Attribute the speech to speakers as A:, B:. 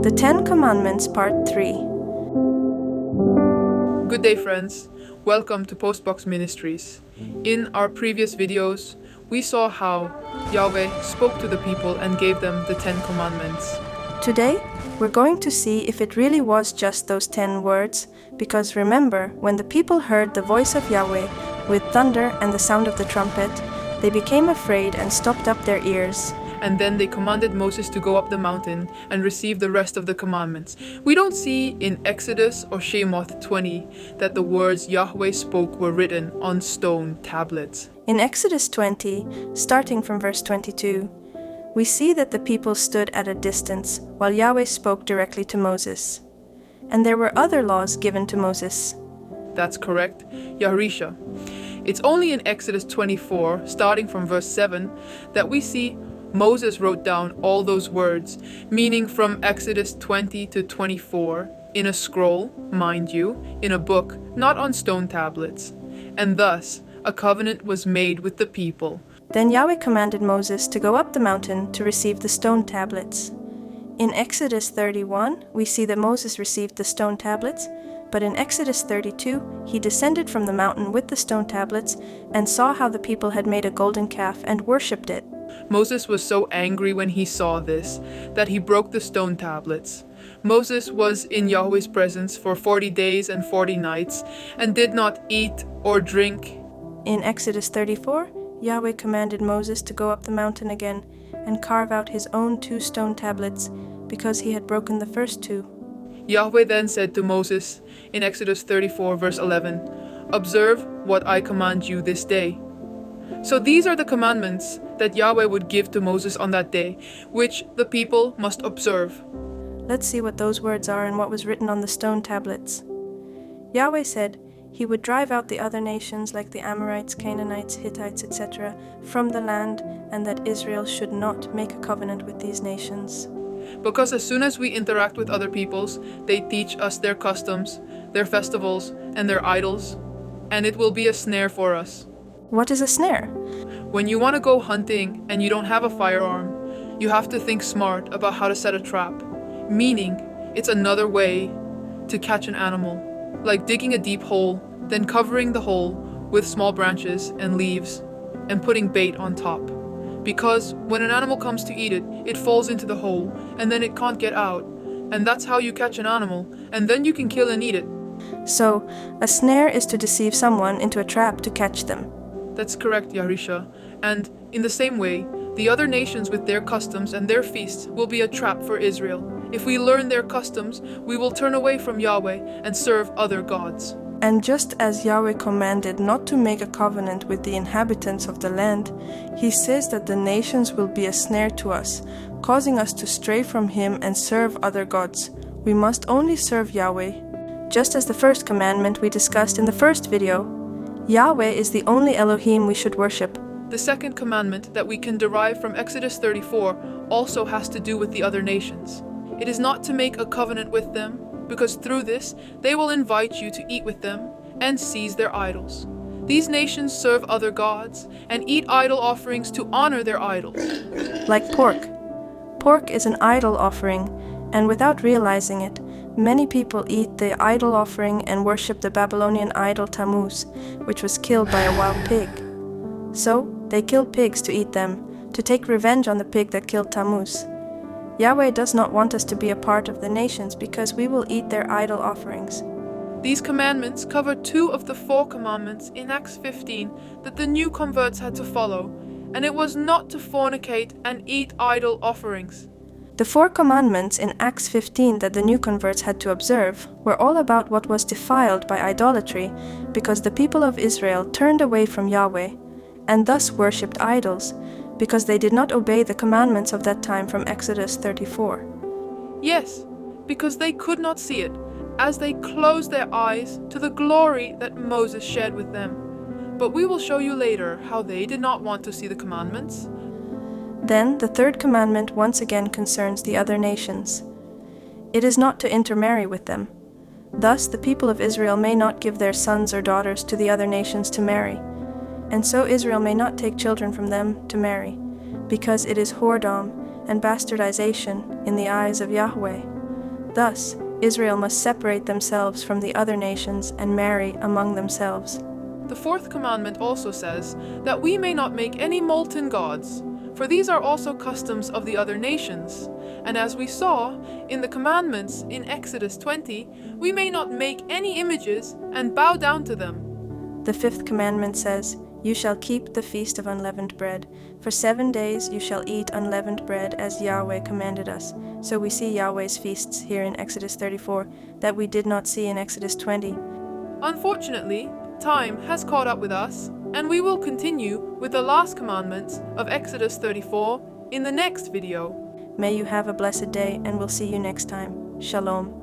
A: The Ten Commandments, Part 3.
B: Good day, friends. Welcome to Postbox Ministries. In our previous videos, we saw how Yahweh spoke to the people and gave them the Ten Commandments.
A: Today, we're going to see if it really was just those 10 words, because remember, when the people heard the voice of Yahweh with thunder and the sound of the trumpet, they became afraid and stopped up their ears.
B: And then they commanded Moses to go up the mountain and receive the rest of the commandments. We don't see in Exodus or Shemoth 20 that the words Yahweh spoke were written on stone tablets.
A: In Exodus 20, starting from verse 22, we see that the people stood at a distance while Yahweh spoke directly to Moses. And there were other laws given to Moses.
B: That's correct, Yaharisha. It's only in Exodus 24, starting from verse 7, that we see Moses wrote down all those words, meaning from Exodus 20 to 24, in a scroll, mind you, in a book, not on stone tablets. And thus, a covenant was made with the people.
A: Then Yahweh commanded Moses to go up the mountain to receive the stone tablets. In Exodus 31, we see that Moses received the stone tablets, but in Exodus 32, he descended from the mountain with the stone tablets and saw how the people had made a golden calf and worshipped it.
B: Moses was so angry when he saw this that he broke the stone tablets. Moses was in Yahweh's presence for 40 days and 40 nights and did not eat or drink.
A: In Exodus 34, Yahweh commanded Moses to go up the mountain again and carve out his own 2 stone tablets because he had broken the first 2.
B: Yahweh then said to Moses in Exodus 34 verse 11, "Observe what I command you this day." So these are the commandments that Yahweh would give to Moses on that day, which the people must observe.
A: Let's see what those words are and what was written on the stone tablets. Yahweh said he would drive out the other nations like the Amorites, Canaanites, Hittites, etc. from the land, and that Israel should not make a covenant with these nations.
B: Because as soon as we interact with other peoples, they teach us their customs, their festivals, and their idols, and it will be a snare for us.
A: What is a snare?
B: When you want to go hunting and you don't have a firearm, you have to think smart about how to set a trap. Meaning, it's another way to catch an animal, like digging a deep hole, then covering the hole with small branches and leaves, and putting bait on top. Because when an animal comes to eat it, it falls into the hole, and then it can't get out. And that's how you catch an animal, and then you can kill and eat it.
A: So, a snare is to deceive someone into a trap to catch them.
B: That's correct, Yaharisha. And in the same way, the other nations with their customs and their feasts will be a trap for Israel. If we learn their customs, we will turn away from Yahweh and serve other gods.
A: And just as Yahweh commanded not to make a covenant with the inhabitants of the land, he says that the nations will be a snare to us, causing us to stray from him and serve other gods. We must only serve Yahweh. Just as the first commandment we discussed in the first video, Yahweh is the only Elohim we should worship.
B: The second commandment that we can derive from Exodus 34 also has to do with the other nations. It is not to make a covenant with them, because through this they will invite you to eat with them and seize their idols. These nations serve other gods and eat idol offerings to honor their idols.
A: Like pork. Pork is an idol offering, and without realizing it, many people eat the idol offering and worship the Babylonian idol Tammuz, which was killed by a wild pig. So, they killed pigs to eat them, to take revenge on the pig that killed Tammuz. Yahweh does not want us to be a part of the nations because we will eat their idol offerings.
B: These commandments cover 2 of the 4 commandments in Acts 15 that the new converts had to follow, and it was not to fornicate and eat idol offerings.
A: The 4 commandments in Acts 15 that the new converts had to observe were all about what was defiled by idolatry, because the people of Israel turned away from Yahweh, and thus worshipped idols, because they did not obey the commandments of that time from Exodus 34.
B: Yes, because they could not see it, as they closed their eyes to the glory that Moses shared with them. But we will show you later how they did not want to see the commandments.
A: Then the 3rd commandment once again concerns the other nations. It is not to intermarry with them. Thus the people of Israel may not give their sons or daughters to the other nations to marry, and so Israel may not take children from them to marry, because it is whoredom and bastardization in the eyes of Yahweh. Thus, Israel must separate themselves from the other nations and marry among themselves.
B: The fourth commandment also says that we may not make any molten gods, for these are also customs of the other nations. And as we saw in the commandments in Exodus 20, we may not make any images and bow down to them.
A: The fifth commandment says, "You shall keep the feast of unleavened bread. For 7 days you shall eat unleavened bread as Yahweh commanded us." So we see Yahweh's feasts here in Exodus 34 that we did not see in Exodus 20.
B: Unfortunately, time has caught up with us, and we will continue with the last commandments of Exodus 34 in the next video.
A: May you have a blessed day, and we'll see you next time. Shalom.